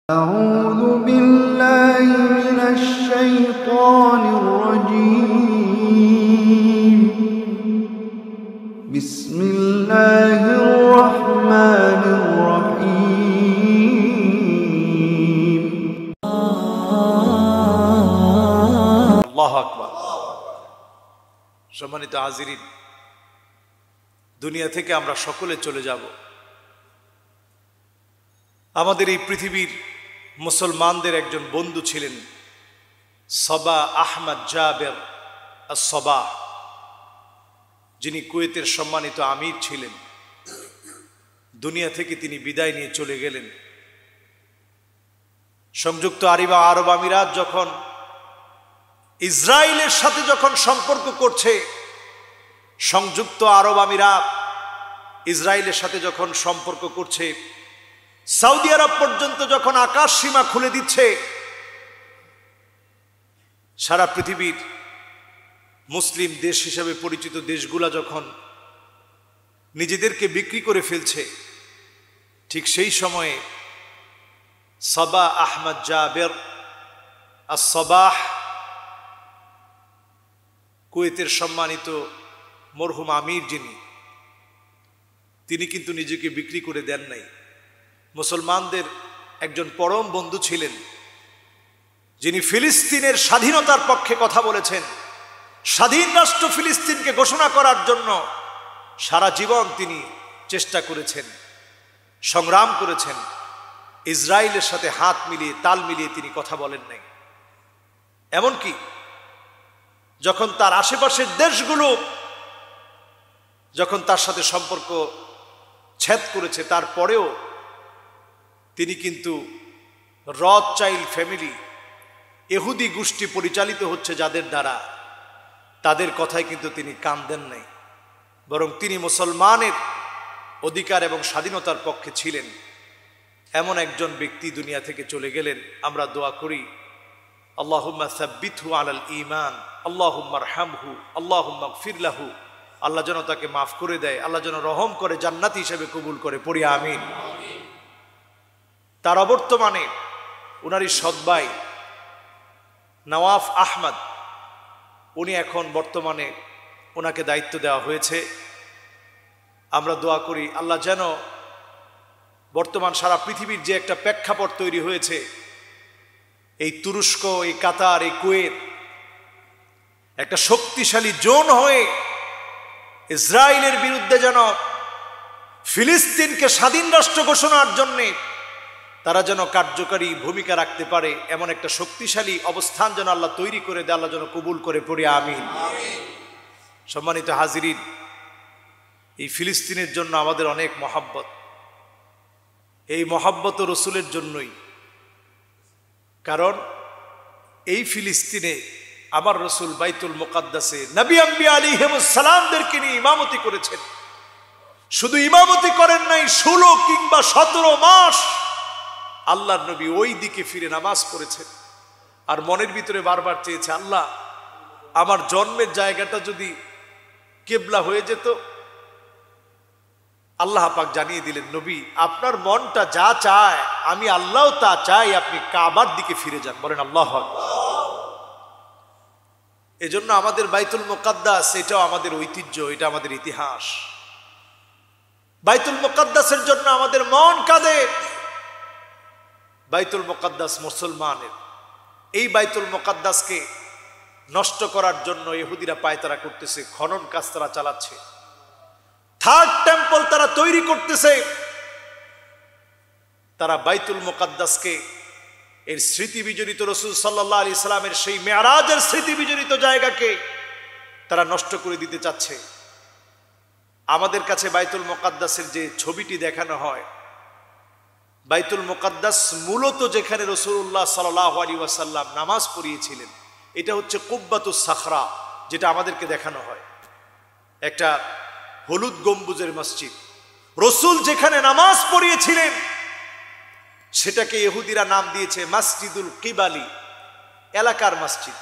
أعوذ بالله من الشيطان الرجيم بسم الله الرحمن الرحيم আল্লাহু আকবার। সম্মানিত হাজিরিন, দুনিয়া থেকে আমরা সকলে চলে যাব। আমাদের এই পৃথিবীর মুসলমানদের একজন বন্ধু ছিলেন সবা আহমদ জাবের আস-সবাহ, যিনি কুয়েতের সম্মানিত আমির ছিলেন। দুনিয়া থেকে তিনি বিদায় নিয়ে চলে গেলেন। সংযুক্ত আরব আমিরাত যখন ইসরায়েলের সাথে যখন সম্পর্ক করছে, সংযুক্ত আরব আমিরাত ইসরায়েলের সাথে যখন সম্পর্ক করছে, সৌদি আরব পর্যন্ত যখন আকাশ সীমা খুলে দিচ্ছে, সারা পৃথিবীর মুসলিম দেশ হিসেবে পরিচিত দেশগুলা যখন নিজেদেরকে বিক্রি করে ফেলছে, ঠিক সেই সময়ে সবা আহমদ জাবের আস-সবাহ, কুয়েতের সম্মানিত মরহুম আমির যিনি, তিনি কিন্তু নিজেকে বিক্রি করে দেন নাই। মুসলমানদের একজন পরম বন্ধু ছিলেন, যিনি ফিলিস্তিনের স্বাধীনতার পক্ষে কথা বলেছেন। স্বাধীন রাষ্ট্র ফিলিস্তিনকে ঘোষণা করার জন্য সারা জীবন তিনি চেষ্টা করেছেন, সংগ্রাম করেছেন। ইসরায়েলের সাথে হাত মিলিয়ে তাল মিলিয়ে তিনি কথা বলেন নাই। এমনকি যখন তার আশেপাশের দেশগুলো যখন তার সাথে সম্পর্ক ছেদ করেছে, তারপরেও তিনি কিন্তু রথচাইল্ড ফ্যামিলি, ইহুদি গোষ্ঠী পরিচালিত হচ্ছে যাদের দ্বারা, তাদের কথায় কিন্তু তিনি কান দেন নাই। বরং তিনি মুসলমানের অধিকার এবং স্বাধীনতার পক্ষে ছিলেন। এমন একজন ব্যক্তি দুনিয়া থেকে চলে গেলেন। আমরা দোয়া করি, আল্লাহুম্মা সাব্বিতহু আলাল ঈমান, আল্লাহুম্মা আরহামহু, আল্লাহুম্মা গফির লাহু। আল্লাহ যেন তাকে মাফ করে দেয়, আল্লাহ যেন রহম করে জান্নাতি হিসেবে কবুল করে, পড়ি আমিন। তার অবর্তমানে উনারই সৎ ভাই নওয়াফ আহমদ, উনি এখন বর্তমানে ওনাকে দায়িত্ব দেওয়া হয়েছে। আমরা দোয়া করি আল্লাহ যেন বর্তমান সারা পৃথিবীর যে একটা প্রেক্ষাপট তৈরি হয়েছে, এই তুরস্ক, এই কাতার, এই কুয়েত একটা শক্তিশালী জোন হয়ে ইসরায়েলের বিরুদ্ধে যেন ফিলিস্তিনকে স্বাধীন রাষ্ট্র ঘোষণার জন্য তারা যেন কার্যকারী ভূমিকা রাখতে পারে, এমন একটা শক্তিশালী অবস্থান যেন আল্লাহ তৈরি করে দেয়, আল্লাহ যেন কবুল করে, পড়ি আমিন। সম্মানিত হাজিরিন, এই ফিলিস্তিনের জন্য আমাদের অনেক মহাব্বত। এই মহাব্বত রসুলের জন্যই, কারণ এই ফিলিস্তিনে আমার রসুল বাইতুল মুকাদ্দাসে নবী আম্বিয়া আলাইহিমুস সালামদেরকে নিয়ে ইমামতি করেছেন। শুধু ইমামতি করেন নাই, 16 কিংবা 17 মাস আল্লাহর নবী ওই দিকে ফিরে নামাজ পড়েছেন। আর মনের ভিতরে বারবার চেয়েছে, আল্লাহ আমার জন্মের জায়গাটা যদি কিবলা হয়ে যেত। আল্লাহ পাক জানিয়ে দিলেন, নবী আপনার মনটা যা চায় আমি আল্লাহ তা চাই, আপনি কাবার দিকে ফিরে যান। বলেন আল্লাহু আকবার। এজন্য আমাদের বাইতুল মুকাদ্দাস, এটাও আমাদের ঐতিহ্য, এটা আমাদের ইতিহাস। বাইতুল মুকাদ্দাসের জন্য আমাদের মন কাঁদে। বাইতুল মুকাদ্দাস মুসলমানের। এই বাইতুল মুকাদ্দাসকে নষ্ট করার জন্য ইহুদিরা পায়তারা করতেছে, খনন কাজ তারা চালাচ্ছে, থার্ড টেম্পল তারা তৈরি করতেছে। তারা বাইতুল মুকাদ্দাসকে, এর স্মৃতি বিজড়িত রাসূল সাল্লাল্লাহু আলাইহি সাল্লামের সেই মেরাজের স্মৃতি বিজড়িত জায়গাকে তারা নষ্ট করে দিতে চাচ্ছে। আমাদের কাছে বাইতুল মুকাদ্দাসের যে ছবিটি দেখানো হয়, বাইতুল মুকাদ্দাস মূলত যেখানে রাসূলুল্লাহ সাল্লাল্লাহু আলাইহি ওয়াসাল্লাম নামাজ পড়িয়েছিলেন, এটা হচ্ছে কুব্বাতুস সাখরা, যেটা আমাদেরকে দেখানো হয়, একটা হলুদ গম্বুজের মসজিদ। রাসূল যেখানে নামাজ পড়িয়েছিলেন সেটাকে ইহুদিরা নাম দিয়েছে মসজিদুল কিবালি, এলাকার মসজিদ।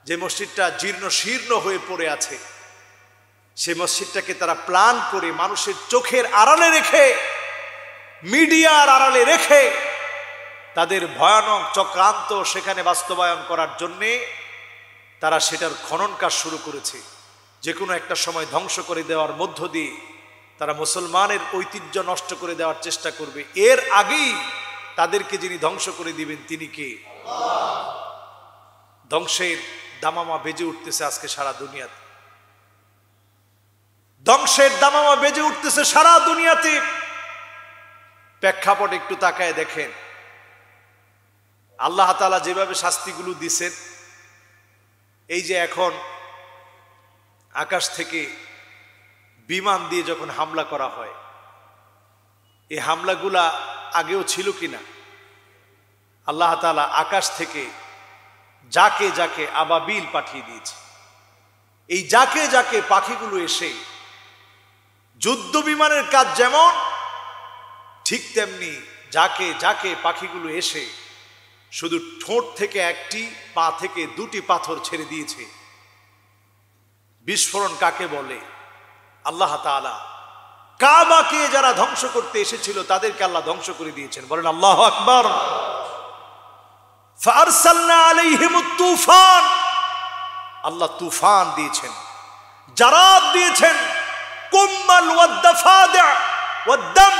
যে মসজিদটা জীর্ণ শীর্ণ হয়ে পড়ে আছে, সেই মসজিদটাকে তারা প্ল্যান করে মানুষের চোখের আড়ালে রেখে, মিডিয়ার আড়ালে রেখে তাদের ভয়ানক চক্রান্ত সেখানে বাস্তবায়ন করার জন্যে তারা সেটার খনন কাজ শুরু করেছে। যে কোনো একটা সময় ধ্বংস করে দেওয়ার মধ্য দিয়ে তারা মুসলমানের ঐতিহ্য নষ্ট করে দেওয়ার চেষ্টা করবে। এর আগেই তাদেরকে যিনি ধ্বংস করে দিবেন তিনি কে? ধ্বংসের দামামা বেজে উঠতেছে আজকে সারা দুনিয়াতে, ধ্বংসের দামামা বেজে উঠতেছে সারা দুনিয়াতে। প্রেক্ষাপট একটু তাকায় দেখেন, আল্লাহ তাআলা যেভাবে শাস্তিগুলো দিছেন, এই যে এখন আকাশ থেকে বিমান দিয়ে যখন হামলা করা হয়, এই হামলাগুলা আগেও ছিল কিনা? আল্লাহ তাআলা আকাশ থেকে যাকে যাকে আবাবিল পাঠিয়ে দিয়েছে। এই যাকে যাকে পাখিগুলো এসে যুদ্ধ বিমানের কাজ যেমন, ঠিক তেমনি যাকে যাকে পাখিগুলো এসে শুধু ঠোঁট থেকে একটি, পা থেকে দুটি পাথর ছেড়ে দিয়েছে। বিস্ফোরণ কাকে বলে? আল্লাহ তাআলা কাবাকে যারা ধ্বংস করতে এসেছিল তাদেরকে আল্লাহ ধ্বংস করে দিয়েছেন। বলেন আল্লাহু আকবার। ফারসালনা আলাইহিমুত তুফান, আল্লাহ তুফান দিয়েছেন, জারাদ দিয়েছেন, কুম্মাল ওয়াদ্দাফাদা ওয়াদ্দাম,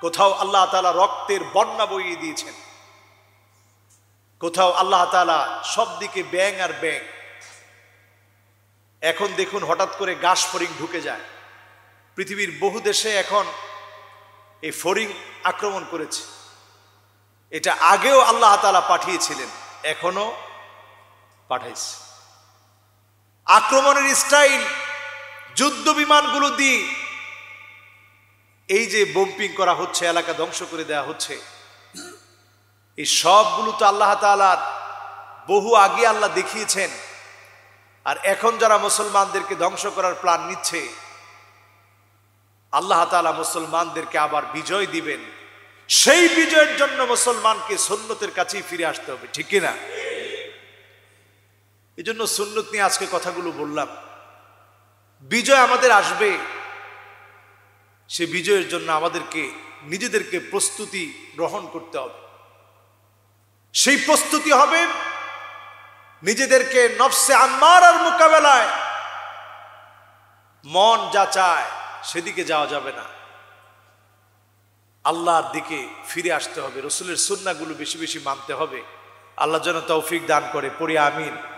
কোথাও আল্লাহ তাআলা রক্তের বন্যা বইয়ে দিয়েছেন, কোথাও আল্লাহ তাআলা সব দিকে ব্যাং আর ব্যাং। এখন দেখুন হঠাৎ করে গাছ ফড়িং ঢুকে যায়। পৃথিবীর বহু দেশে এখন এই ফড়িং আক্রমণ করেছে। এটা আগেও আল্লাহ তাআলা পাঠিয়েছিলেন, এখনো পাঠাইছে। আক্রমণের স্টাইল যুদ্ধ বিমানগুলো দিয়ে এই যে বোম্পিং করা হচ্ছে, এলাকা ধ্বংস করে দেওয়া হচ্ছে, এই সবগুলো তো আল্লাহ তাআলার বহু আগে আল্লাহ দেখিয়েছেন। আর এখন যারা মুসলমানদেরকে ধ্বংস করার প্ল্যান নিচ্ছে, আল্লাহ তাআলা মুসলমানদেরকে আবার বিজয় দিবেন। সেই বিজয়ের জন্য মুসলমানকে সুন্নতের কাছেই ফিরে আসতে হবে, ঠিক কিনা? এই জন্য সুন্নত নিয়ে আজকে কথাগুলো বললাম। বিজয় আমাদের আসবে, সে বিজয়ের জন্য আমাদেরকে নিজেদেরকে প্রস্তুতি গ্রহণ করতে হবে। সেই প্রস্তুতি হবে নিজেদেরকে নফসে আম্মারার মোকাবেলায়। মন যা চায় সেদিকে যাওয়া যাবে না, আল্লাহর দিকে ফিরে আসতে হবে। রসুলের সুন্নাহগুলো বেশি বেশি মানতে হবে। আল্লাহ যেন তৌফিক দান করে। পড়ি আমিন।